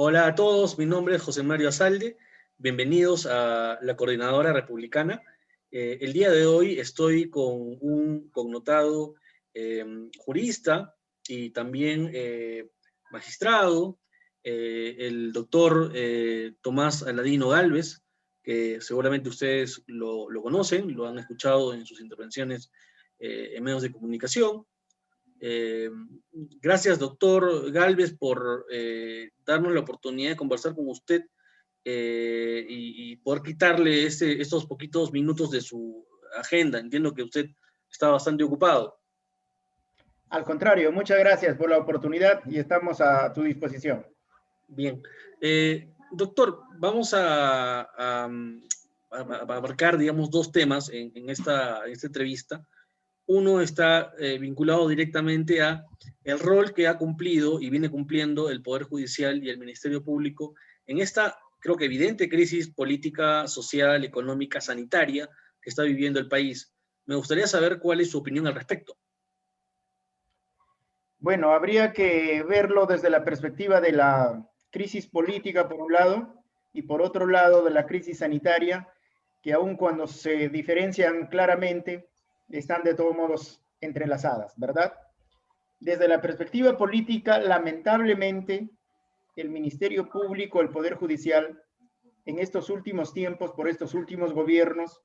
Hola a todos, mi nombre es José Mario Azalde. Bienvenidos a la Coordinadora Republicana. El día de hoy estoy con un connotado jurista y también magistrado, el doctor Tomás Aladino Gálvez, que seguramente ustedes lo conocen, lo han escuchado en sus intervenciones en medios de comunicación. Eh, Gracias, doctor Gálvez, por darnos la oportunidad de conversar con usted y poder quitarle estos poquitos minutos de su agenda. Entiendo que usted está bastante ocupado. Al contrario, muchas gracias por la oportunidad y estamos a tu disposición. Bien. Doctor, vamos a abarcar, digamos, dos temas en esta entrevista. Uno está vinculado directamente a el rol que ha cumplido y viene cumpliendo el Poder Judicial y el Ministerio Público en esta, creo que evidente crisis política, social, económica, sanitaria que está viviendo el país. Me gustaría saber cuál es su opinión al respecto. Bueno, habría que verlo desde la perspectiva de la crisis política por un lado y por otro lado de la crisis sanitaria, que aun cuando se diferencian claramente, están de todos modos entrelazadas, ¿verdad? Desde la perspectiva política, lamentablemente, el Ministerio Público, el Poder Judicial, en estos últimos tiempos, por estos últimos gobiernos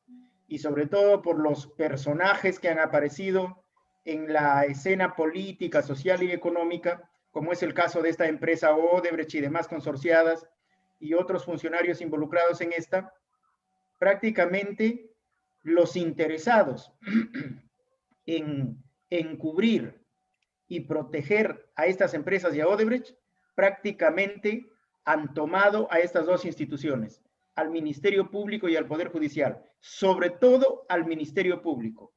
y sobre todo por los personajes que han aparecido en la escena política, social y económica, como es el caso de esta empresa Odebrecht y demás consorciadas y otros funcionarios involucrados en esta, prácticamente los interesados en encubrir y proteger a estas empresas y a Odebrecht, prácticamente han tomado a estas dos instituciones, al Ministerio Público y al Poder Judicial, sobre todo al Ministerio Público.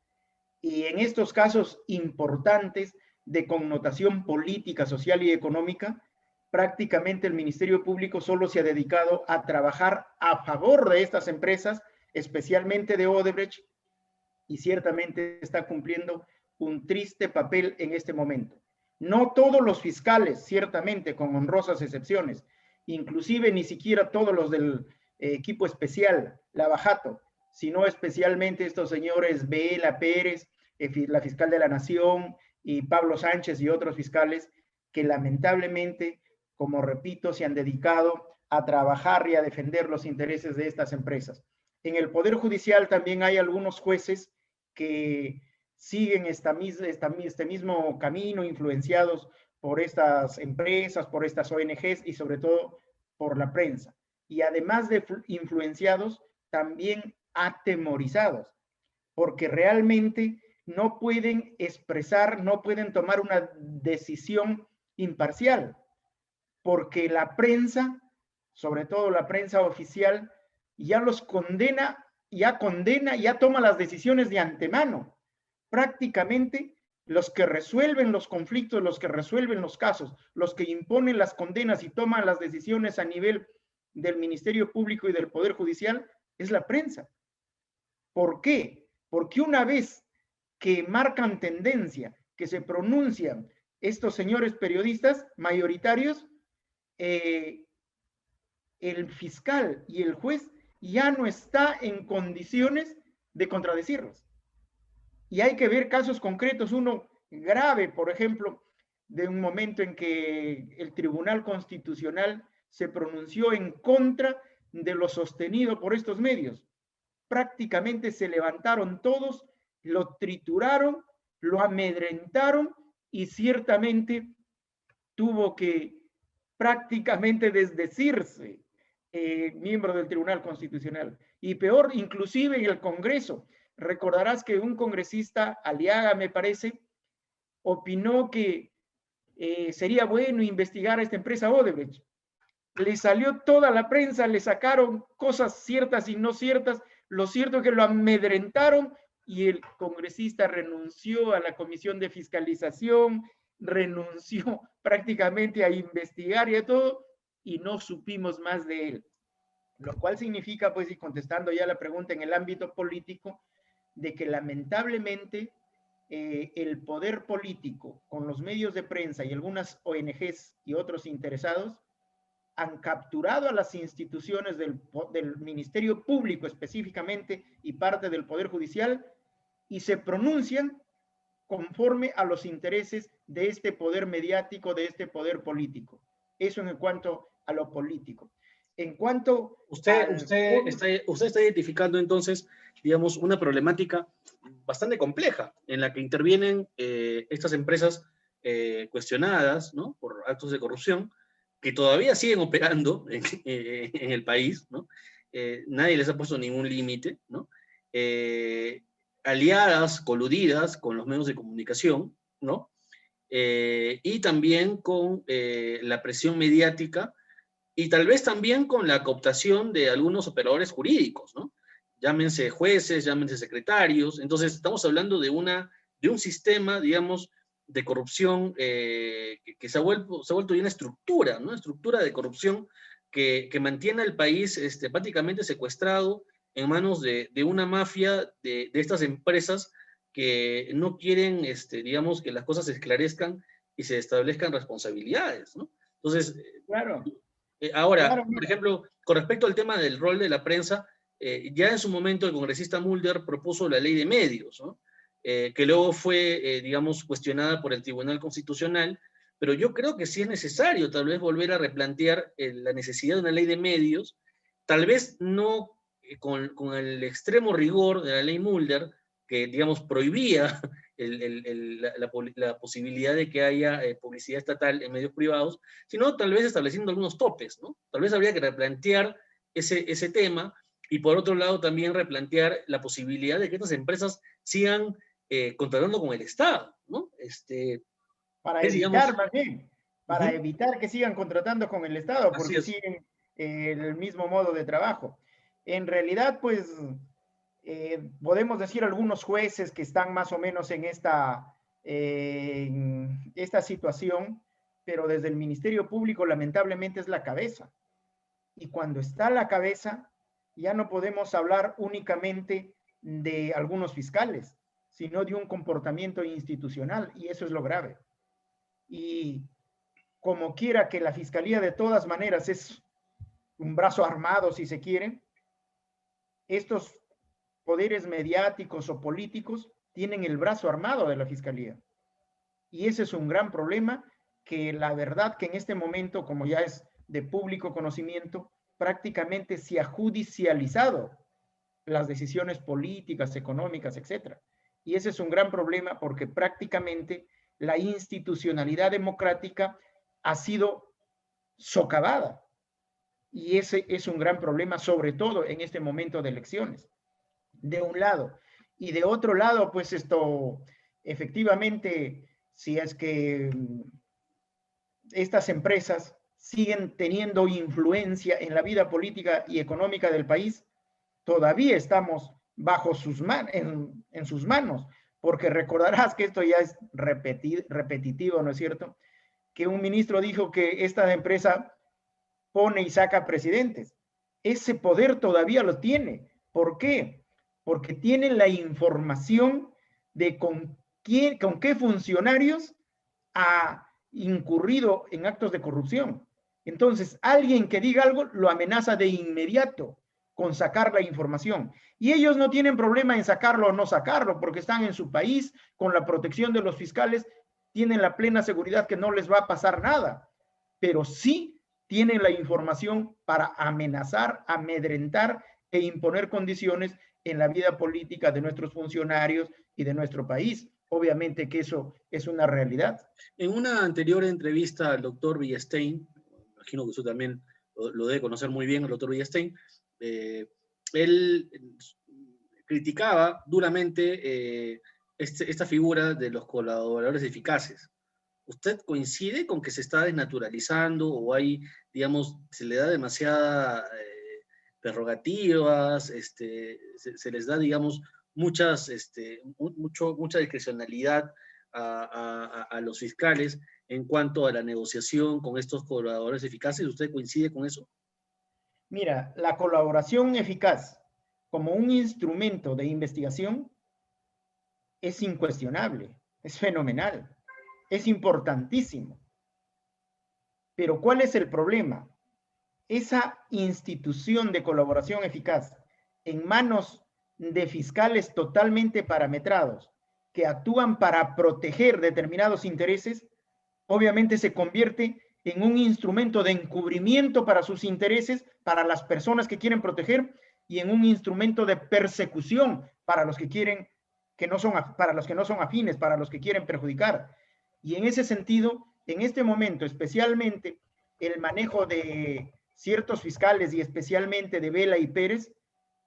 Y en estos casos importantes de connotación política, social y económica, prácticamente el Ministerio Público solo se ha dedicado a trabajar a favor de estas empresas, especialmente de Odebrecht, y ciertamente está cumpliendo un triste papel en este momento. No todos los fiscales, ciertamente, con honrosas excepciones, inclusive ni siquiera todos los del equipo especial, Lavajato, sino especialmente estos señores Vela Pérez, la fiscal de la Nación, y Pablo Sánchez y otros fiscales que lamentablemente, como repito, se han dedicado a trabajar y a defender los intereses de estas empresas. En el Poder Judicial también hay algunos jueces que siguen este mismo camino, influenciados por estas empresas, por estas ONGs y sobre todo por la prensa. Y además de influenciados, también atemorizados, porque realmente no pueden expresar, no pueden tomar una decisión imparcial, porque la prensa, sobre todo la prensa oficial, ya los condena, ya toma las decisiones de antemano. Prácticamente los que resuelven los conflictos, los que resuelven los casos, los que imponen las condenas y toman las decisiones a nivel del Ministerio Público y del Poder Judicial, es la prensa. ¿Por qué? Porque una vez que marcan tendencia, que se pronuncian estos señores periodistas mayoritarios, el fiscal y el juez ya no está en condiciones de contradecirlos. Y hay que ver casos concretos, uno grave, por ejemplo, de un momento en que el Tribunal Constitucional se pronunció en contra de lo sostenido por estos medios. Prácticamente se levantaron todos, lo trituraron, lo amedrentaron y ciertamente tuvo que prácticamente desdecirse miembro del Tribunal Constitucional. Y peor, inclusive en el Congreso. Recordarás que un congresista, Aliaga me parece, opinó que sería bueno investigar a esta empresa Odebrecht. Le salió toda la prensa, le sacaron cosas ciertas y no ciertas. Lo cierto es que lo amedrentaron y el congresista renunció a la comisión de fiscalización, renunció prácticamente a investigar y a todo, y no supimos más de él. Lo cual significa, pues, y contestando ya la pregunta en el ámbito político, de que lamentablemente el poder político, con los medios de prensa y algunas ONGs y otros interesados, han capturado a las instituciones del Ministerio Público específicamente y parte del Poder Judicial y se pronuncian conforme a los intereses de este poder mediático, de este poder político. Eso en cuanto a lo político. En cuanto usted está identificando entonces, digamos, una problemática bastante compleja en la que intervienen estas empresas cuestionadas, ¿no?, por actos de corrupción, que todavía siguen operando en el país, ¿no? Nadie les ha puesto ningún límite, ¿no? Aliadas, coludidas con los medios de comunicación, ¿no? Y también con la presión mediática y tal vez también con la cooptación de algunos operadores jurídicos, ¿no? Llámense jueces, llámense secretarios. Entonces, estamos hablando de un sistema, digamos, de corrupción que se ha vuelto ya una estructura, ¿no? Una estructura de corrupción que mantiene al país prácticamente secuestrado en manos de una mafia de estas empresas que no quieren, digamos, que las cosas se esclarezcan y se establezcan responsabilidades, ¿no? Entonces, claro, ahora, claro, por mira, ejemplo, con respecto al tema del rol de la prensa, ya en su momento el congresista Mulder propuso la ley de medios, ¿no? Que luego fue, digamos, cuestionada por el Tribunal Constitucional, pero yo creo que sí es necesario tal vez volver a replantear la necesidad de una ley de medios, tal vez no con el extremo rigor de la ley Mulder, que, digamos, prohibía la posibilidad de que haya publicidad estatal en medios privados, sino tal vez estableciendo algunos topes, ¿no? Tal vez habría que replantear ese tema y por otro lado también replantear la posibilidad de que estas empresas sigan contratando con el Estado, ¿no? para Es, evitar digamos, más bien, para uh-huh, evitar que sigan contratando con el Estado, así porque es. siguen el mismo modo de trabajo. En realidad, pues, podemos decir algunos jueces que están más o menos en esta situación, pero desde el Ministerio Público lamentablemente es la cabeza. Y cuando está la cabeza, ya no podemos hablar únicamente de algunos fiscales, sino de un comportamiento institucional, y eso es lo grave. Y como quiera que la Fiscalía de todas maneras es un brazo armado, si se quiere, estos poderes mediáticos o políticos tienen el brazo armado de la Fiscalía. Y ese es un gran problema que la verdad que en este momento, como ya es de público conocimiento, prácticamente se ha judicializado las decisiones políticas, económicas, etcétera. Y ese es un gran problema porque prácticamente la institucionalidad democrática ha sido socavada. Y ese es un gran problema, sobre todo en este momento de elecciones, de un lado. Y de otro lado, pues esto, efectivamente, si es que estas empresas siguen teniendo influencia en la vida política y económica del país, todavía estamos bajo en sus manos, porque recordarás que esto ya es repetitivo, ¿no es cierto? Que un ministro dijo que esta empresa pone y saca presidentes. Ese poder todavía lo tiene. ¿Por qué? Porque tiene la información de con qué funcionarios ha incurrido en actos de corrupción. Entonces, alguien que diga algo lo amenaza de inmediato con sacar la información. Y ellos no tienen problema en sacarlo o no sacarlo, porque están en su país, con la protección de los fiscales, tienen la plena seguridad que no les va a pasar nada. Pero sí tienen la información para amenazar, amedrentar e imponer condiciones en la vida política de nuestros funcionarios y de nuestro país. Obviamente que eso es una realidad. En una anterior entrevista al doctor Villestein, imagino que usted también lo debe conocer muy bien, el doctor Villestein, él criticaba duramente esta figura de los colaboradores eficaces. ¿Usted coincide con que se está desnaturalizando o hay, digamos, se le da demasiada prerrogativas, se les da, digamos, mucha discrecionalidad a los fiscales en cuanto a la negociación con estos colaboradores eficaces? ¿Usted coincide con eso? Mira, la colaboración eficaz como un instrumento de investigación es incuestionable, es fenomenal, es importantísimo. Pero ¿cuál es el problema? esa institución de colaboración eficaz en manos de fiscales totalmente parametrados, que actúan para proteger determinados intereses, obviamente se convierte en un instrumento de encubrimiento para sus intereses, para las personas que quieren proteger, y en un instrumento de persecución para los que quieren, para los que no son afines, para los que quieren perjudicar. Y en ese sentido, en este momento, especialmente el manejo de ciertos fiscales y especialmente de Vela y Pérez,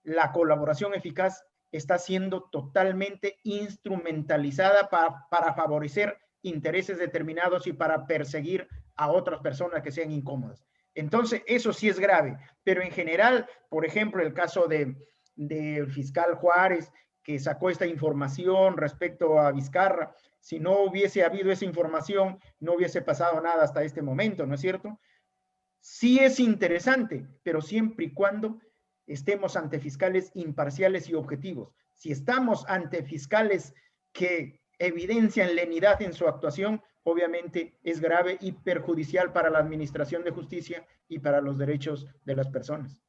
la colaboración eficaz está siendo totalmente instrumentalizada para favorecer intereses determinados y para perseguir a otras personas que sean incómodas. Entonces, eso sí es grave, pero en general, por ejemplo, el caso del fiscal Juárez, que sacó esta información respecto a Vizcarra, si no hubiese habido esa información, no hubiese pasado nada hasta este momento, ¿no es cierto? Sí es interesante, pero siempre y cuando estemos ante fiscales imparciales y objetivos. Si estamos ante fiscales que evidencian lenidad en su actuación, obviamente es grave y perjudicial para la administración de justicia y para los derechos de las personas.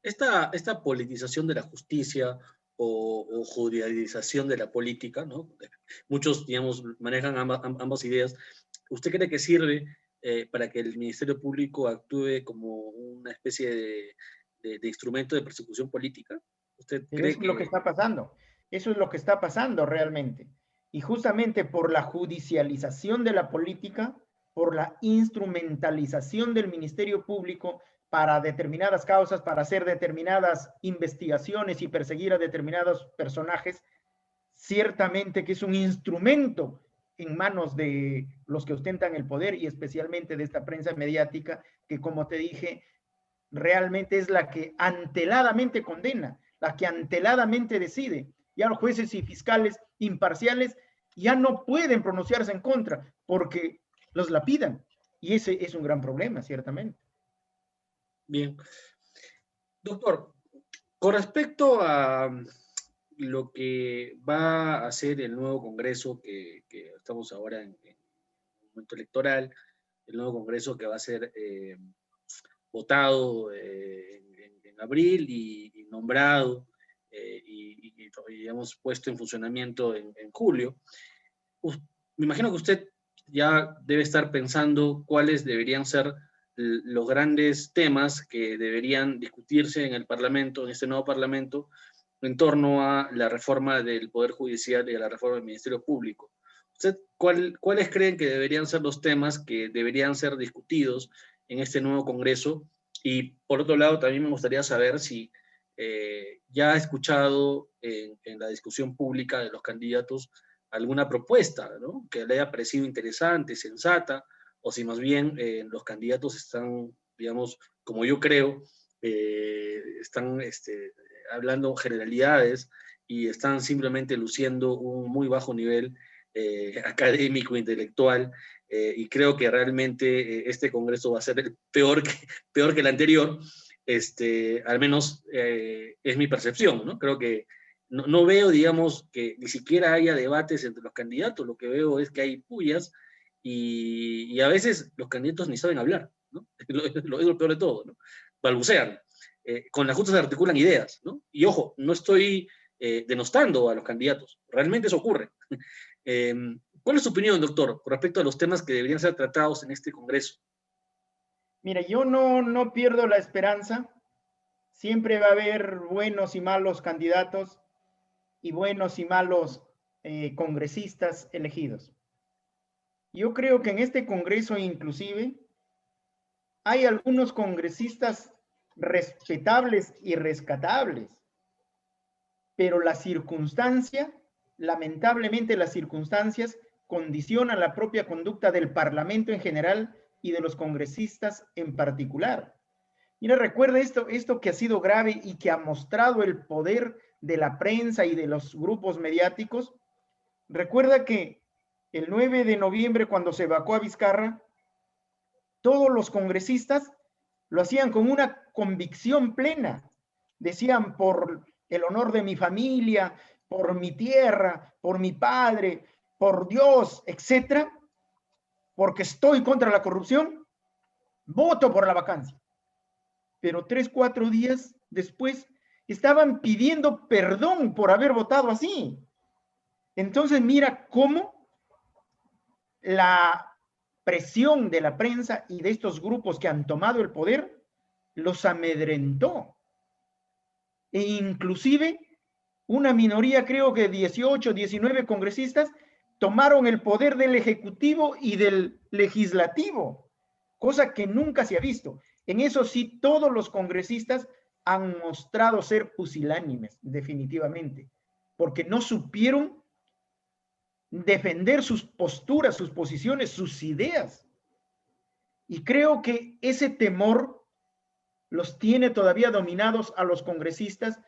Esta politización de la justicia o judicialización de la política, ¿no? Muchos, digamos, manejan ambas ideas. ¿Usted cree que sirve para que el Ministerio Público actúe como una especie de instrumento de persecución política? ¿Usted Pero cree eso es lo que está pasando. Eso es lo que está pasando realmente. Y justamente por la judicialización de la política, por la instrumentalización del Ministerio Público para determinadas causas, para hacer determinadas investigaciones y perseguir a determinados personajes, ciertamente que es un instrumento en manos de los que ostentan el poder y especialmente de esta prensa mediática que, como te dije, realmente es la que anteladamente condena, la que anteladamente decide. Ya los jueces y fiscales imparciales ya no pueden pronunciarse en contra porque los lapidan. Y ese es un gran problema, ciertamente. bien? Doctor, con respecto a lo que va a hacer el nuevo Congreso, que estamos ahora en un momento electoral, el nuevo Congreso que va a ser votado en abril y nombrado y, digamos, puesto en funcionamiento en julio. Me imagino que usted ya debe estar pensando cuáles deberían ser los grandes temas que deberían discutirse en el Parlamento, en este nuevo Parlamento, en torno a la reforma del Poder Judicial y a la reforma del Ministerio Público. ¿Usted cuáles creen que deberían ser los temas que deberían ser discutidos en este nuevo Congreso? Y por otro lado, también me gustaría saber si ya ha escuchado en la discusión pública de los candidatos alguna propuesta, ¿no? Que le haya parecido interesante, sensata, o si más bien los candidatos están, digamos, como yo creo, están hablando generalidades y están simplemente luciendo un muy bajo nivel académico, intelectual, y creo que realmente este Congreso va a ser peor que el anterior, al menos es mi percepción, ¿no? Creo que no veo, digamos, que ni siquiera haya debates entre los candidatos, lo que veo es que hay pullas y a veces los candidatos ni saben hablar, ¿no? Es lo peor de todo, ¿no? Balbucean. Con las justas se articulan ideas, ¿no? Y ojo, no estoy denostando a los candidatos, realmente eso ocurre. ¿Cuál es su opinión, doctor, con respecto a los temas que deberían ser tratados en este Congreso? Mira, yo no pierdo la esperanza. Siempre va a haber buenos y malos candidatos y buenos y malos congresistas elegidos. Yo creo que en este Congreso inclusive hay algunos congresistas respetables y rescatables, pero la circunstancia, lamentablemente las circunstancias condicionan la propia conducta del Parlamento en general y de los congresistas en particular. Mira, recuerda esto que ha sido grave y que ha mostrado el poder de la prensa y de los grupos mediáticos. Recuerda que el 9 de noviembre, cuando se evacuó a Vizcarra, todos los congresistas lo hacían con una convicción plena. Decían, por el honor de mi familia, por mi tierra, por mi padre, por Dios, etcétera, porque estoy contra la corrupción, voto por la vacancia. pero 3, 4 días después estaban pidiendo perdón por haber votado así. Entonces mira cómo la presión de la prensa y de estos grupos que han tomado el poder los amedrentó. E inclusive una minoría, creo que 18, 19 congresistas, tomaron el poder del Ejecutivo y del Legislativo, cosa que nunca se ha visto. En eso sí, todos los congresistas han mostrado ser pusilánimes, definitivamente, porque no supieron defender sus posturas, sus posiciones, sus ideas. Y creo que ese temor los tiene todavía dominados a los congresistas,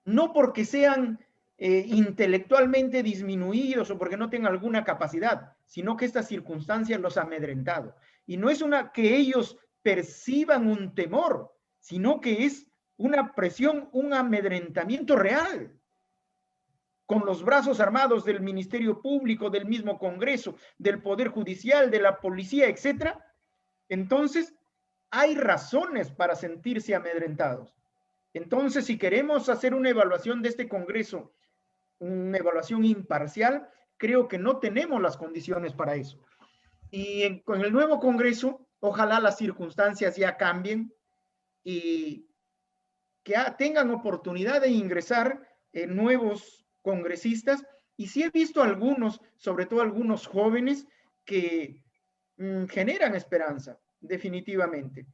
no porque sean intelectualmente disminuidos o porque no tengan alguna capacidad, sino que estas circunstancias los han amedrentado. Y no es una que ellos perciban un temor, sino que es una presión, un amedrentamiento real, con los brazos armados del Ministerio Público, del mismo Congreso, del Poder Judicial, de la policía, etcétera. Entonces, hay razones para sentirse amedrentados. Entonces, si queremos hacer una evaluación de este Congreso, una evaluación imparcial, creo que no tenemos las condiciones para eso. Y con el nuevo Congreso, ojalá las circunstancias ya cambien y que tengan oportunidad de ingresar nuevos congresistas. Y sí he visto algunos, sobre todo algunos jóvenes, que generan esperanza, definitivamente.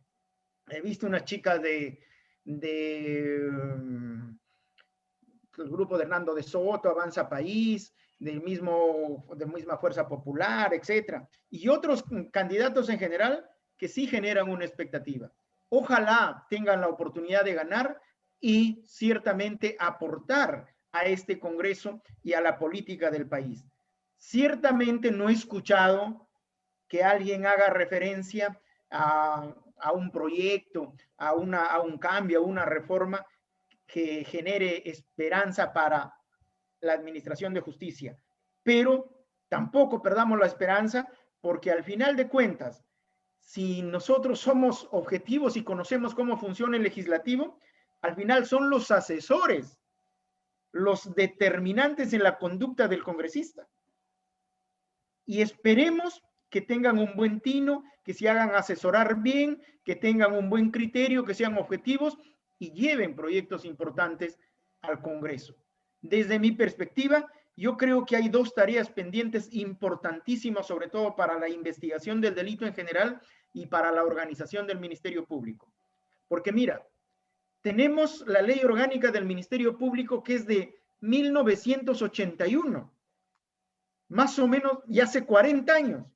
He visto una chica del grupo de Hernando de Soto, Avanza País, de misma Fuerza Popular, etcétera, y otros candidatos en general que sí generan una expectativa. Ojalá tengan la oportunidad de ganar y ciertamente aportar a este Congreso y a la política del país. Ciertamente no he escuchado que alguien haga referencia a un proyecto, a un cambio, a una reforma que genere esperanza para la administración de justicia. Pero tampoco perdamos la esperanza, porque al final de cuentas, si nosotros somos objetivos y conocemos cómo funciona el legislativo, al final son los asesores los determinantes en la conducta del congresista. Y esperemos que tengan un buen tino, que se hagan asesorar bien, que tengan un buen criterio, que sean objetivos y lleven proyectos importantes al Congreso. Desde mi perspectiva, yo creo que hay dos tareas pendientes importantísimas, sobre todo para la investigación del delito en general y para la organización del Ministerio Público. Porque mira, tenemos la ley orgánica del Ministerio Público que es de 1981, más o menos ya hace 40 años,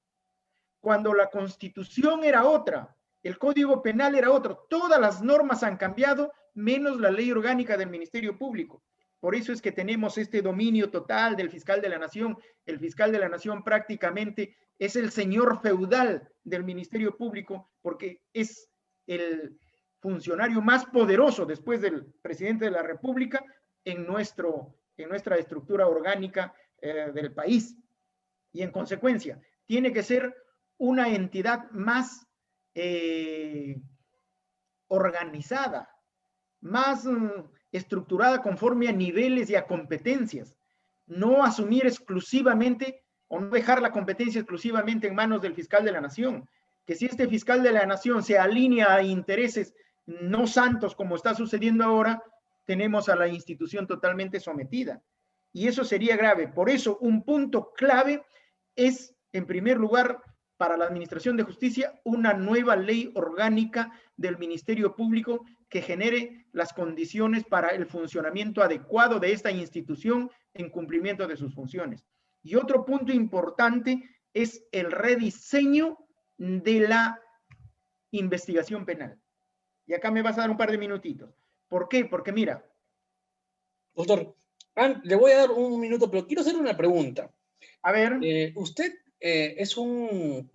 cuando la Constitución era otra, el Código Penal era otro, todas las normas han cambiado, menos la ley orgánica del Ministerio Público. Por eso es que tenemos este dominio total del fiscal de la Nación. El fiscal de la Nación prácticamente es el señor feudal del Ministerio Público, porque es el funcionario más poderoso después del presidente de la República en nuestra estructura orgánica del país. Y en consecuencia, tiene que ser una entidad más organizada, más estructurada conforme a niveles y a competencias. No asumir exclusivamente o no dejar la competencia exclusivamente en manos del fiscal de la Nación. Que si este fiscal de la Nación se alinea a intereses no santos como está sucediendo ahora, tenemos a la institución totalmente sometida. Y eso sería grave. Por eso, un punto clave es, en primer lugar, para la Administración de Justicia, una nueva ley orgánica del Ministerio Público que genere las condiciones para el funcionamiento adecuado de esta institución en cumplimiento de sus funciones. Y otro punto importante es el rediseño de la investigación penal. Y acá me vas a dar un par de minutitos. ¿Por qué? Porque mira. Doctor, le voy a dar un minuto, pero quiero hacer una pregunta. A ver. Usted es un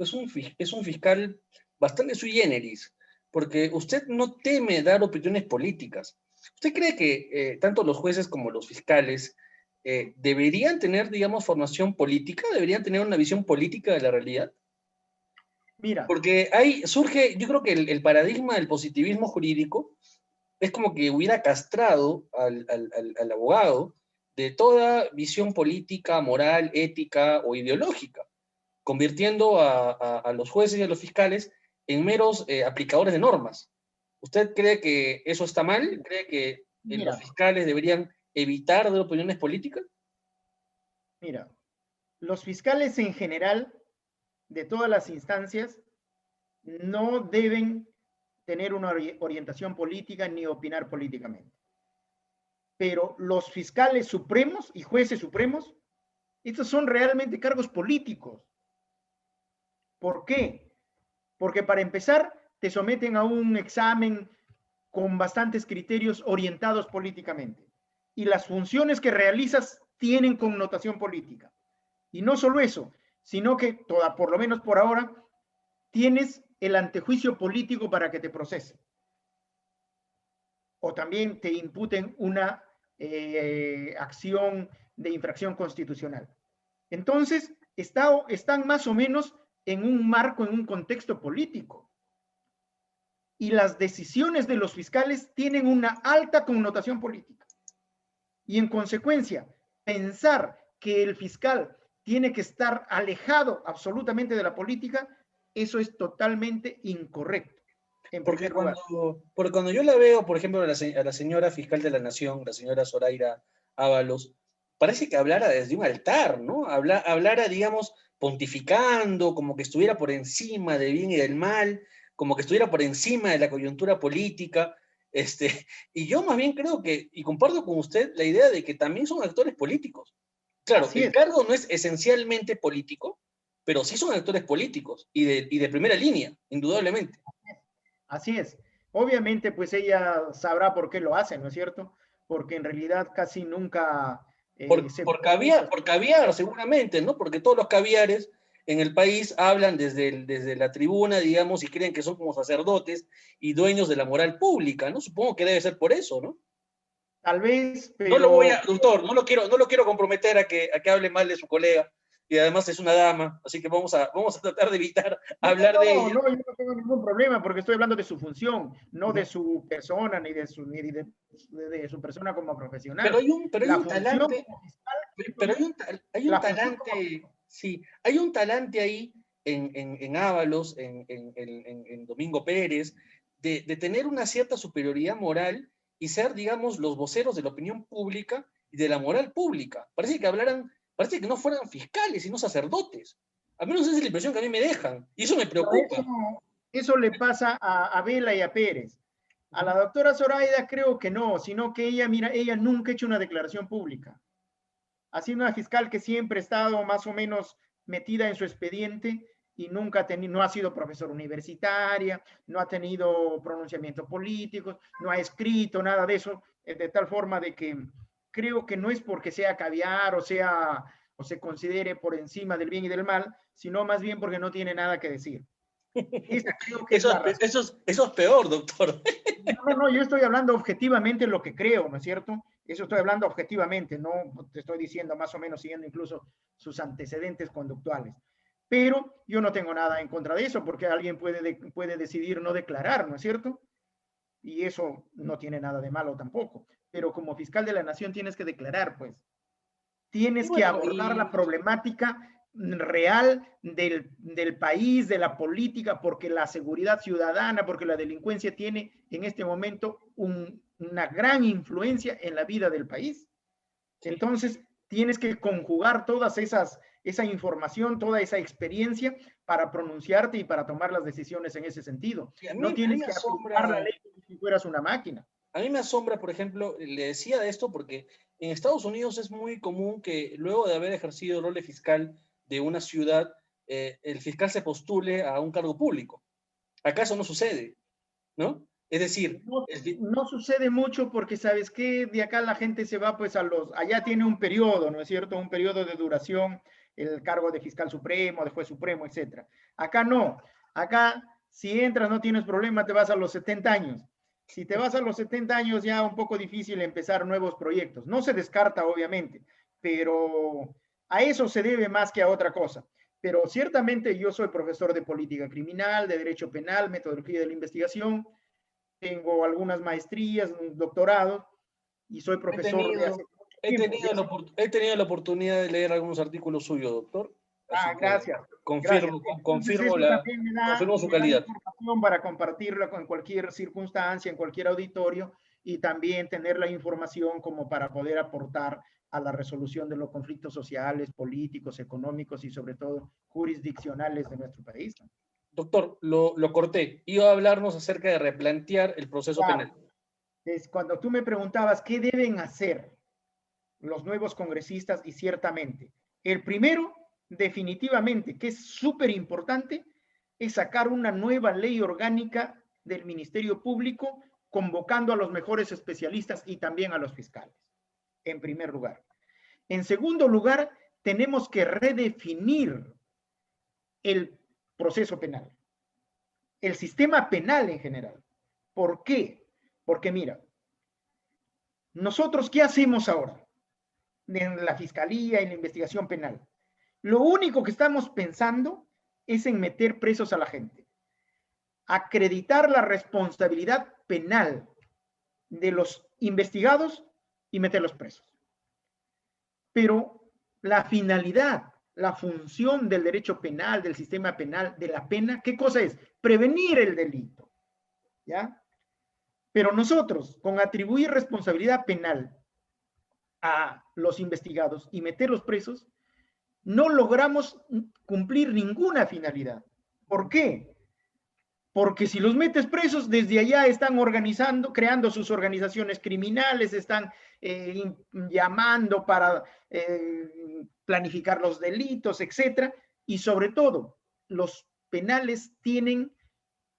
fiscal bastante sui generis, porque usted no teme dar opiniones políticas. ¿Usted cree que tanto los jueces como los fiscales deberían tener, digamos, formación política? ¿Deberían tener una visión política de la realidad? Mira, Porque ahí surge, yo creo que el paradigma del positivismo jurídico es como que hubiera castrado al abogado de toda visión política, moral, ética o ideológica, convirtiendo a los jueces y a los fiscales en meros aplicadores de normas. ¿Usted cree que eso está mal? ¿Cree que los mira, fiscales deberían evitar dar opiniones políticas? mira, los fiscales en general de todas las instancias no deben tener una orientación política ni opinar políticamente. Pero los fiscales supremos y jueces supremos, estos son realmente cargos políticos. ¿Por qué? Porque para empezar, te someten a un examen con bastantes criterios orientados políticamente. Y las funciones que realizas tienen connotación política. Y no solo eso, sino que por lo menos por ahora, tienes el antejuicio político para que te procesen. O también te imputen una acción de infracción constitucional. Entonces, están más o menos en un marco, en un contexto político. Y las decisiones de los fiscales tienen una alta connotación política. Y en consecuencia, pensar que el fiscal tiene que estar alejado absolutamente de la política, eso es totalmente incorrecto, en Porque primer lugar. cuando yo la veo, por ejemplo, a la señora fiscal de la Nación, la señora Zoraida Ábalos, parece que hablara desde un altar, ¿no? Hablara, digamos, pontificando, como que estuviera por encima del bien y del mal, como que estuviera por encima de la coyuntura política. Y yo más bien creo que, y comparto con usted la idea de que también son actores políticos. Claro, Así el es, cargo no es esencialmente político, pero sí son actores políticos y de primera línea, indudablemente. así es. Obviamente, pues ella sabrá por qué lo hace, ¿no es cierto? Porque en realidad casi nunca se pronuncia. Por caviar, seguramente, ¿no? Porque todos los caviares en el país hablan desde la tribuna, digamos, y creen que son como sacerdotes y dueños de la moral pública, ¿no? Supongo que debe ser por eso, ¿no? Tal vez, No lo voy pero a, doctor, no lo quiero comprometer a que hable mal de su colega, y además es una dama, así que vamos a tratar de evitar no, hablar de no, ella. no, yo no tengo ningún problema porque estoy hablando de su función, no Uh de -huh. su persona, ni de su persona como Pero profesional. hay La un función talante, como fiscal, pero hay un la función como talante, sí, hay un talante ahí en Ábalos, en Domingo Pérez, de tener una cierta superioridad moral y ser, digamos, los voceros de la opinión pública y de la moral pública. Parece que no fueran fiscales, sino sacerdotes. Al menos esa es la impresión que a mí me dejan, y eso me pero preocupa. eso le pasa a Vela y a Pérez. A la doctora Zoraida creo que no, sino que ella, mira, ella nunca ha hecho una declaración pública. Ha sido una fiscal que siempre ha estado más o menos metida en su expediente y nunca no ha sido profesora universitaria, no ha tenido pronunciamientos políticos, no ha escrito nada de eso, de tal forma de que creo que no es porque sea caviar o se considere por encima del bien y del mal, sino más bien porque no tiene nada que decir. Esa creo que es la razón. Eso es peor, doctor. No, no, no, yo estoy hablando objetivamente lo que creo, ¿no es cierto? Eso estoy hablando objetivamente, no te estoy diciendo más o menos siguiendo incluso sus antecedentes conductuales. Pero yo no tengo nada en contra de eso, porque alguien puede decidir no declarar, ¿no es cierto? Y eso no tiene nada de malo tampoco. Pero como fiscal de la nación tienes que declarar, pues Y tienes que bueno, abordar la problemática real del país, de la política, porque la seguridad ciudadana, porque la delincuencia tiene en este momento una gran influencia en la vida del país. sí. Entonces, tienes que conjugar esa información, toda esa experiencia para pronunciarte y para tomar las decisiones en ese sentido. Sí, No a mí tienes me que aplicar la asombra, ley como si fueras una máquina. a mí me asombra, por ejemplo, le decía esto porque en Estados Unidos es muy común que luego de haber ejercido el rol de fiscal de una ciudad, el fiscal se postule a un cargo público. Acá eso no sucede, ¿no? Es decir, No, no sucede mucho porque, ¿sabes qué? De acá la gente se va pues allá tiene un periodo, ¿no es cierto? Un periodo de duración, el cargo de fiscal supremo, de juez supremo, etcétera. Acá no. Acá, si entras no tienes problema, te vas a los 70 años. Si te vas a los 70 años ya un poco difícil empezar nuevos proyectos. No se descarta, obviamente, pero a eso se debe más que a otra cosa. pero ciertamente yo soy profesor de política criminal, de derecho penal, metodología de la investigación, tengo algunas maestrías, un doctorado, y soy He profesor de hace tenido, mucho tiempo. he tenido la oportunidad de leer algunos artículos suyos, doctor, así que Gracias, gracias. Entonces eso también confirmo su me da calidad. información para compartirla con cualquier circunstancia, en cualquier auditorio, y también tener la información como para poder aportar a la resolución de los conflictos sociales, políticos, económicos y sobre todo jurisdiccionales de nuestro país. Doctor, lo corté. Iba a hablarnos acerca de replantear el proceso Claro, penal. es cuando tú me preguntabas qué deben hacer los nuevos congresistas, y ciertamente, el primero, definitivamente, que es súper importante, es sacar una nueva ley orgánica del Ministerio Público, convocando a los mejores especialistas y también a los fiscales, en primer lugar. En segundo lugar, tenemos que redefinir el proceso penal, el sistema penal en general. ¿Por qué? Porque mira, nosotros, ¿qué hacemos ahora? En la fiscalía, en la investigación penal. Lo único que estamos pensando es en meter presos a la gente, acreditar la responsabilidad penal de los investigados y meterlos presos. Pero la finalidad, la función del derecho penal, del sistema penal, de la pena, ¿qué cosa es? Prevenir el delito, ¿ya? Pero nosotros, con atribuir responsabilidad penal a los investigados y meterlos presos, no logramos cumplir ninguna finalidad. ¿Por qué? Porque si los metes presos, desde allá están organizando, creando sus organizaciones criminales, están llamando para planificar los delitos, etcétera. Y sobre todo, los penales tienen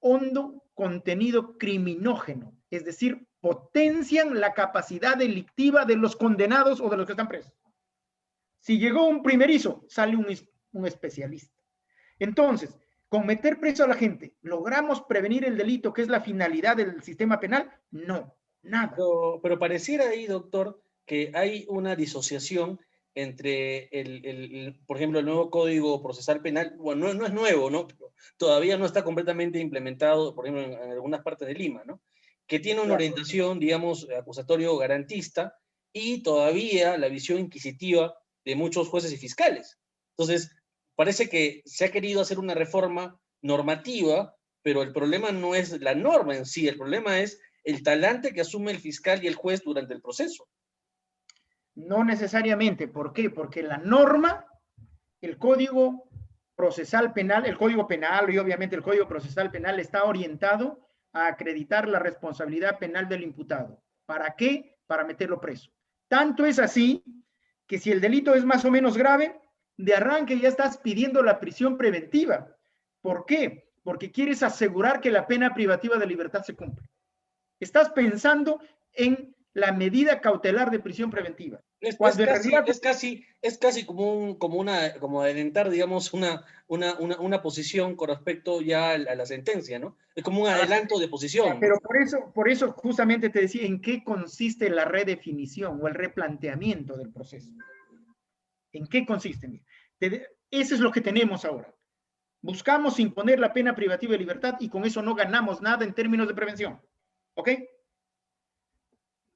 hondo contenido criminógeno, es decir, potencian la capacidad delictiva de los condenados o de los que están presos. Si llegó un primerizo, sale un especialista. Entonces, con meter preso a la gente, ¿logramos prevenir el delito, que es la finalidad del sistema penal? No, nada. Pero pareciera ahí, doctor, que hay una disociación entre, por ejemplo, el nuevo Código Procesal Penal. Bueno, no es nuevo, ¿no? Pero todavía no está completamente implementado, por ejemplo, en algunas partes de Lima, ¿no? Que tiene una orientación, digamos, acusatorio garantista y todavía la visión inquisitiva de muchos jueces y fiscales. Entonces, parece que se ha querido hacer una reforma normativa, pero el problema no es la norma en sí, el problema es el talante que asume el fiscal y el juez durante el proceso. No necesariamente. ¿Por qué? Porque la norma, el Código Procesal Penal, el Código Penal y obviamente el Código Procesal Penal está orientado a acreditar la responsabilidad penal del imputado. ¿Para qué? Para meterlo preso. Tanto es así que si el delito es más o menos grave, de arranque ya estás pidiendo la prisión preventiva. ¿Por qué? Porque quieres asegurar que la pena privativa de libertad se cumple. Estás pensando en la medida cautelar de prisión preventiva. Es casi como adelantar, digamos, una posición con respecto ya a la sentencia, ¿no? Es como un adelanto de posición. Pero por eso justamente te decía en qué consiste la redefinición o el replanteamiento del proceso. ¿En qué consiste? Eso es lo que tenemos ahora. Buscamos imponer la pena privativa de libertad y con eso no ganamos nada en términos de prevención. ¿Ok?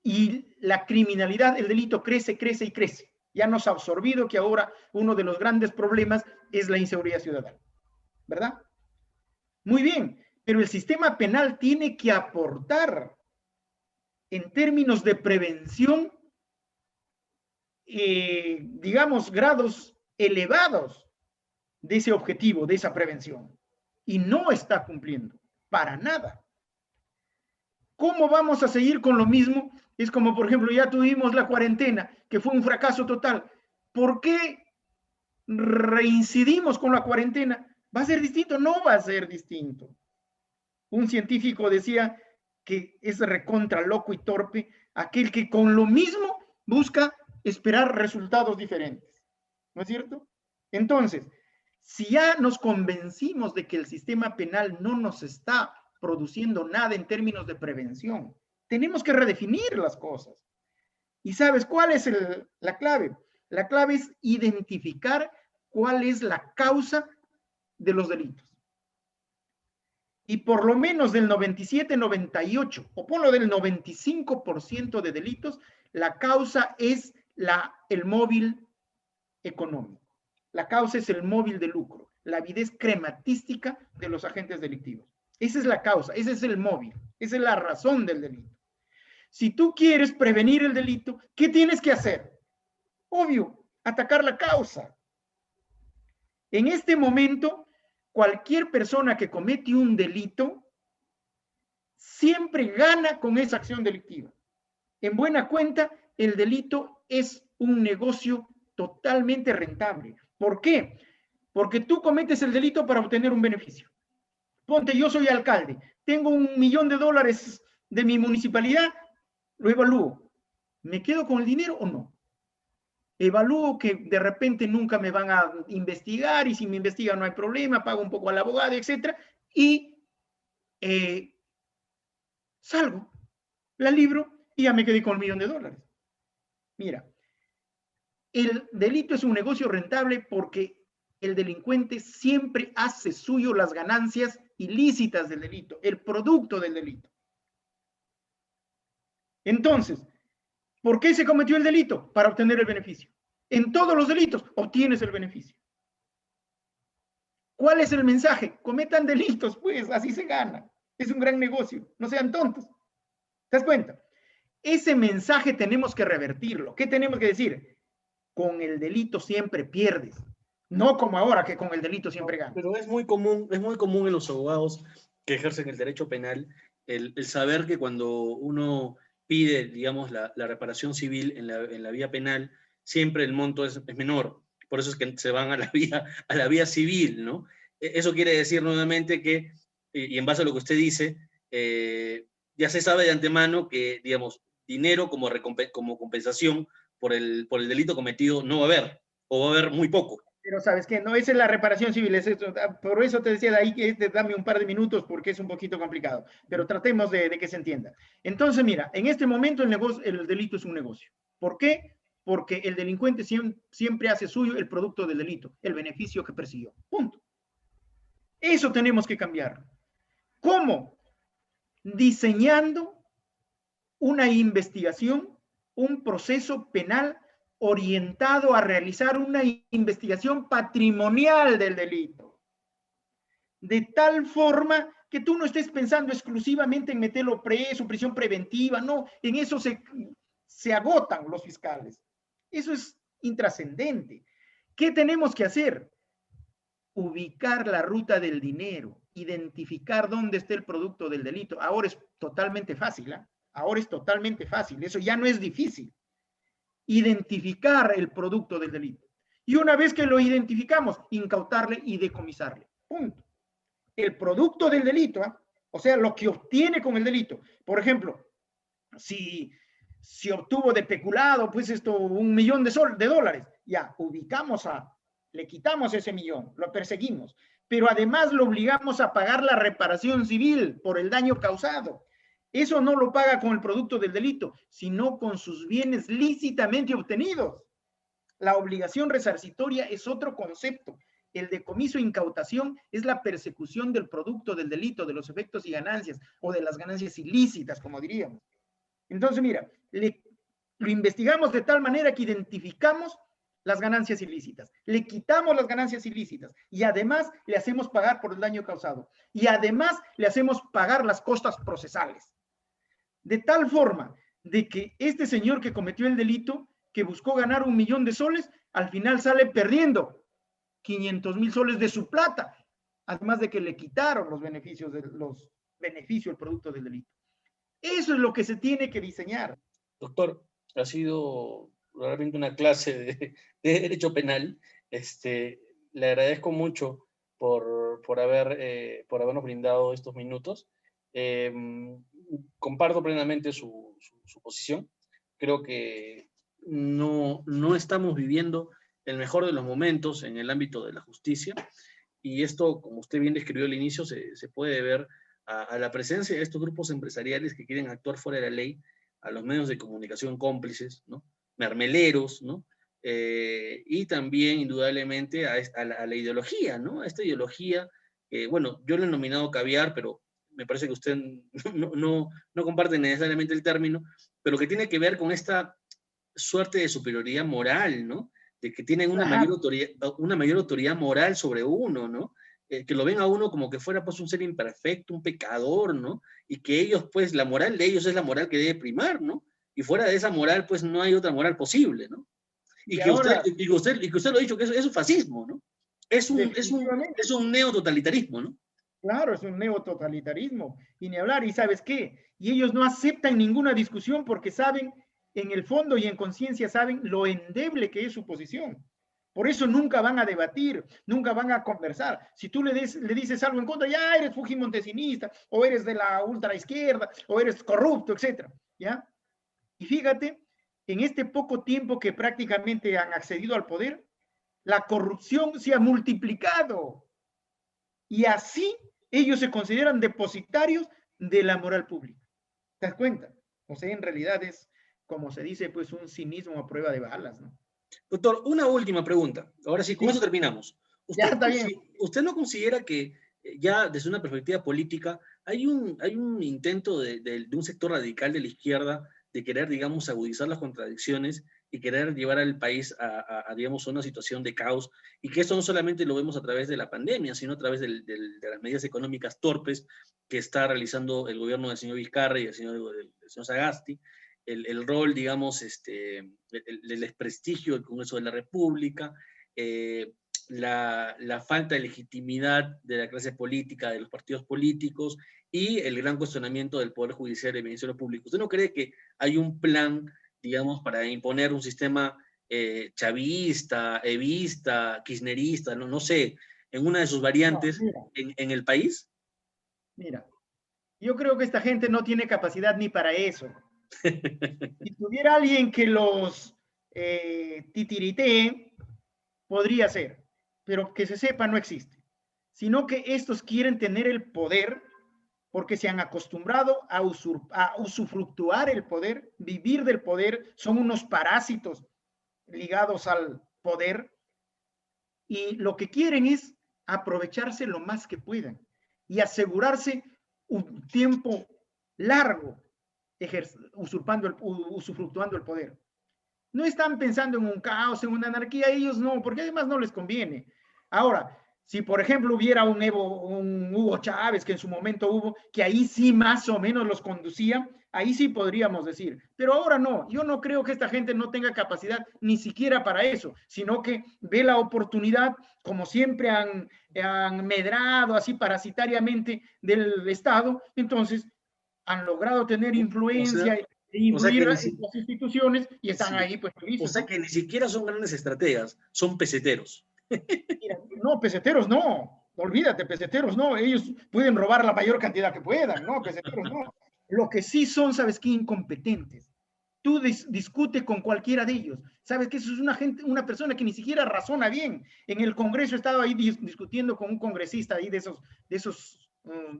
Y la criminalidad, el delito crece, crece y crece. Ya nos ha absorbido que ahora uno de los grandes problemas es la inseguridad ciudadana. ¿Verdad? Muy bien, pero el sistema penal tiene que aportar en términos de prevención, digamos, grados elevados de ese objetivo, de esa prevención. Y no está cumpliendo, para nada. ¿Cómo vamos a seguir con lo mismo? Es como, por ejemplo, ya tuvimos la cuarentena, que fue un fracaso total. ¿Por qué reincidimos con la cuarentena? ¿Va a ser distinto? No va a ser distinto. Un científico decía que es recontra loco y torpe aquel que con lo mismo busca esperar resultados diferentes. ¿No es cierto? Entonces, si ya nos convencimos de que el sistema penal no nos está produciendo nada en términos de prevención, tenemos que redefinir las cosas. ¿Y sabes cuál es la clave? La clave es identificar cuál es la causa de los delitos. Y por lo menos del 97, 98, o por lo del 95% de delitos, la causa es el móvil económico. La causa es el móvil de lucro, la avidez crematística de los agentes delictivos. Esa es la causa, ese es el móvil, esa es la razón del delito. Si tú quieres prevenir el delito, ¿qué tienes que hacer? Obvio, atacar la causa. En este momento, cualquier persona que comete un delito siempre gana con esa acción delictiva. En buena cuenta, el delito es un negocio totalmente rentable. ¿Por qué? Porque tú cometes el delito para obtener un beneficio. Ponte, yo soy alcalde, tengo $1.000.000 de mi municipalidad, lo evalúo. ¿Me quedo con el dinero o no? Evalúo que de repente nunca me van a investigar y si me investigan no hay problema, pago un poco al abogado, etc. Y salgo, la libro y ya me quedé con $1.000.000. Mira, el delito es un negocio rentable porque el delincuente siempre hace suyo las ganancias ilícitas del delito, el producto del delito. Entonces, ¿por qué se cometió el delito? Para obtener el beneficio. En todos los delitos obtienes el beneficio. ¿Cuál es el mensaje? Cometan delitos, pues, así se gana. Es un gran negocio, no sean tontos. ¿Te das cuenta? Ese mensaje tenemos que revertirlo. ¿Qué tenemos que decir? Con el delito siempre pierdes. No como ahora, que con el delito siempre ganas. Pero es muy común en los abogados que ejercen el derecho penal el saber que cuando uno pide, digamos, la reparación civil en la vía penal, siempre el monto es menor. Por eso es que se van a la vía civil, ¿no? Eso quiere decir nuevamente que, y en base a lo que usted dice, ya se sabe de antemano que, digamos, dinero como compensación por el delito cometido no va a haber, o va a haber muy poco. Pero sabes que no, esa es la reparación civil, es esto, por eso te decía de ahí que dame un par de minutos porque es un poquito complicado, pero tratemos de que se entienda. Entonces, mira, en este momento el delito es un negocio. ¿Por qué? Porque el delincuente siempre hace suyo el producto del delito, el beneficio que persiguió. Punto. Eso tenemos que cambiar. ¿Cómo? Diseñando una investigación, un proceso penal orientado a realizar una investigación patrimonial del delito. De tal forma que tú no estés pensando exclusivamente en meterlo preso, prisión preventiva, no, en eso se agotan los fiscales. Eso es intrascendente. ¿Qué tenemos que hacer? Ubicar la ruta del dinero, identificar dónde está el producto del delito. Ahora es totalmente fácil, ¿eh? Ahora es totalmente fácil, eso ya no es difícil. Identificar el producto del delito. Y una vez que lo identificamos, incautarle y decomisarle. Punto. El producto del delito, ¿eh? O sea, lo que obtiene con el delito. Por ejemplo, si obtuvo de peculado, pues $1.000.000, ya, le quitamos ese millón, lo perseguimos, pero además lo obligamos a pagar la reparación civil por el daño causado. Eso no lo paga con el producto del delito, sino con sus bienes lícitamente obtenidos. La obligación resarcitoria es otro concepto. El decomiso e incautación es la persecución del producto del delito, de los efectos y ganancias, o de las ganancias ilícitas, como diríamos. Entonces, mira, lo investigamos de tal manera que identificamos las ganancias ilícitas, le quitamos las ganancias ilícitas y además le hacemos pagar por el daño causado y además le hacemos pagar las costas procesales. De tal forma de que este señor que cometió el delito, que buscó ganar $1.000.000, al final sale perdiendo 500,000 soles de su plata, además de que le quitaron los beneficios el producto del delito. Eso es lo que se tiene que diseñar. Doctor, ha sido realmente una clase de derecho penal. Le agradezco mucho por habernos brindado estos minutos. Comparto plenamente su posición. Creo que no estamos viviendo el mejor de los momentos en el ámbito de la justicia, y esto, como usted bien describió al inicio, se puede ver a la presencia de estos grupos empresariales que quieren actuar fuera de la ley, a los medios de comunicación cómplices, ¿no? Mermeleros, ¿no? y también, indudablemente, a la ideología, ¿no? A esta ideología, bueno, yo lo he nominado caviar, pero me parece que usted no comparte necesariamente el término, pero que tiene que ver con esta suerte de superioridad moral, ¿no? De que tienen una mayor autoridad moral sobre uno, ¿no? Que lo ven a uno como que fuera pues un ser imperfecto, un pecador, ¿no? Y que ellos, pues, la moral de ellos es la moral que debe primar, ¿no? Y fuera de esa moral, pues, no hay otra moral posible, ¿no? Y ahora, Y que usted lo ha dicho, que eso es fascismo, ¿no? definitivamente, Es un neototalitarismo, ¿no? claro, es un neototalitarismo. Y ni hablar, ¿y sabes qué? Y ellos no aceptan ninguna discusión porque saben, en el fondo y en conciencia saben lo endeble que es su posición. Por eso nunca van a debatir, nunca van a conversar. Si tú le dices algo en contra, ya eres fujimontesinista, o eres de la ultraizquierda, o eres corrupto, etc. ¿Ya? Y fíjate, en este poco tiempo que prácticamente han accedido al poder, la corrupción se ha multiplicado. Y así ellos se consideran depositarios de la moral pública. ¿Te das cuenta? O sea, en realidad es, como se dice, pues un cinismo a prueba de balas, ¿no? Doctor, una última pregunta. Ahora sí, con Sí, eso terminamos. ya está bien. ¿Usted no considera que ya desde una perspectiva política hay un intento de un sector radical de la izquierda de querer, digamos, agudizar las contradicciones y querer llevar al país digamos, a una situación de caos? Y que esto no solamente lo vemos a través de la pandemia, sino a través de las medidas económicas torpes que está realizando el gobierno del señor Vizcarra y del señor Sagasti, el rol, digamos, el desprestigio del Congreso de la República, la falta de legitimidad de la clase política, de los partidos políticos, y el gran cuestionamiento del Poder Judicial y del Ministerio Público. ¿Usted no cree que hay un plan, digamos, para imponer un sistema chavista, evista, kirchnerista, no sé, en una de sus No, variantes mira, en el país? mira, yo creo que esta gente no tiene capacidad ni para eso. Si tuviera alguien que los titiritee, podría ser, pero que se sepa no existe, sino que estos quieren tener el poder porque se han acostumbrado a usufructuar el poder, vivir del poder, son unos parásitos ligados al poder y lo que quieren es aprovecharse lo más que puedan y asegurarse un tiempo largo usufructuando el poder. No están pensando en un caos, en una anarquía, ellos no, porque además no les conviene. Ahora, si por ejemplo hubiera un Hugo Chávez, que en su momento hubo, que ahí sí más o menos los conducía, ahí sí podríamos decir. Pero ahora no, yo no creo que esta gente no tenga capacidad ni siquiera para eso, sino que ve la oportunidad, como siempre han medrado así parasitariamente del Estado, entonces han logrado tener O sea, influencia e o sea influir que ni, en las instituciones y están sí, ahí pues o felices, sea ¿no? que ni siquiera son grandes estrategas, son peseteros. Mira, no, peseteros no, olvídate, peseteros no, ellos pueden robar la mayor cantidad que puedan, no, peseteros no. Lo que sí son, ¿sabes qué? Incompetentes. Tú discute con cualquiera de ellos. Sabes que eso es una persona que ni siquiera razona bien. En el Congreso estaba ahí discutiendo con un congresista ahí de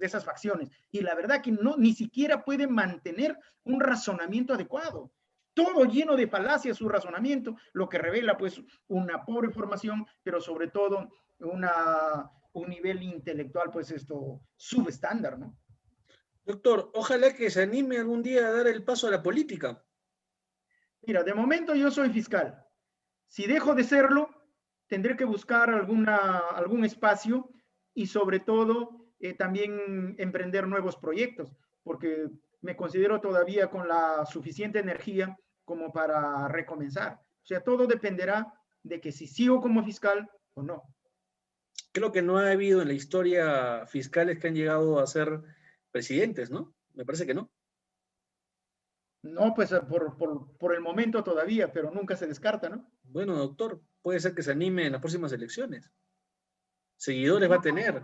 esas facciones. Y la verdad que no, ni siquiera puede mantener un razonamiento adecuado. Todo lleno de falacias su razonamiento, lo que revela pues una pobre formación, pero sobre todo un nivel intelectual pues esto subestándar, ¿no? Doctor, ojalá que se anime algún día a dar el paso a la política. Mira, de momento yo soy fiscal. Si dejo de serlo, tendré que buscar algún espacio y sobre todo también emprender nuevos proyectos, porque me considero todavía con la suficiente energía como para recomenzar. O sea, todo dependerá de que si sigo como fiscal o no. Creo que no ha habido en la historia fiscales que han llegado a ser presidentes, ¿no? Me parece que no. No, pues por el momento todavía, pero nunca se descarta, ¿no? Bueno, doctor, puede ser que se anime en las próximas elecciones. Seguidores va a tener.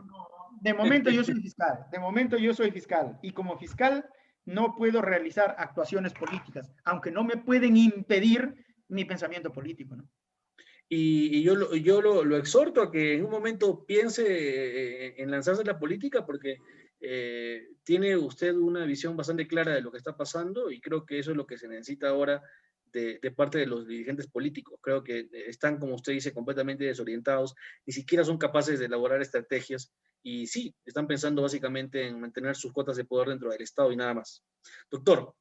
De momento yo soy fiscal, de momento yo soy fiscal y como fiscal no puedo realizar actuaciones políticas, aunque no me pueden impedir mi pensamiento político, ¿no? Y yo lo exhorto a que en un momento piense en lanzarse en la política porque tiene usted una visión bastante clara de lo que está pasando y creo que eso es lo que se necesita ahora de parte de los dirigentes políticos. Creo que están, como usted dice, completamente desorientados, ni siquiera son capaces de elaborar estrategias, y sí, están pensando básicamente en mantener sus cuotas de poder dentro del Estado y nada más. Doctor,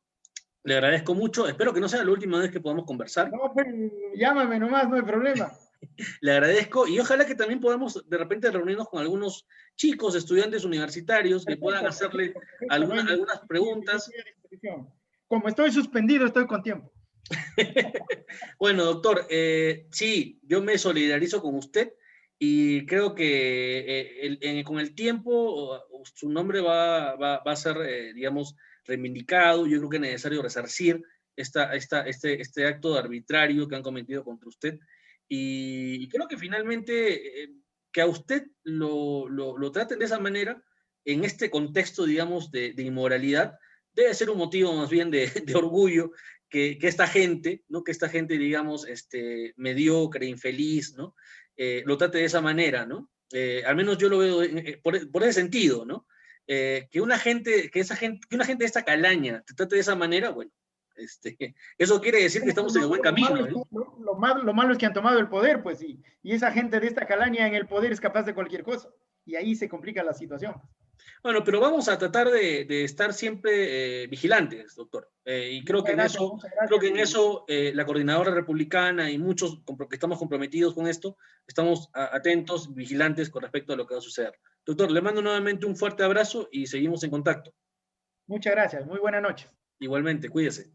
le agradezco mucho, espero que no sea la última vez que podamos conversar. No, pues, llámame nomás, no hay problema. Le agradezco y ojalá que también podamos de repente reunirnos con algunos chicos, estudiantes universitarios que puedan hacerle algunas preguntas. Como estoy suspendido, estoy con tiempo. Bueno, doctor, sí, yo me solidarizo con usted y creo que con el tiempo su nombre va a ser, digamos, reivindicado. Yo creo que es necesario resarcir este acto arbitrario que han cometido contra usted. Y creo que finalmente que a usted lo traten de esa manera, en este contexto, digamos, de inmoralidad, debe ser un motivo más bien de orgullo que esta gente, ¿no? Que esta gente, digamos, mediocre, infeliz, ¿no? Lo trate de esa manera, ¿no? Al menos yo lo veo por ese sentido, ¿no? Que una gente de esta calaña te trate de esa manera, bueno, eso quiere decir que estamos en el buen camino, ¿no? Lo malo es que han tomado el poder, pues, y esa gente de esta calaña en el poder es capaz de cualquier cosa, y ahí se complica la situación. Bueno, pero vamos a tratar de estar siempre vigilantes, doctor. Y creo que en eso la coordinadora republicana y muchos que estamos comprometidos con esto, estamos atentos, vigilantes con respecto a lo que va a suceder. Doctor, le mando nuevamente un fuerte abrazo y seguimos en contacto. Muchas gracias. Muy buena noche. Igualmente, cuídese.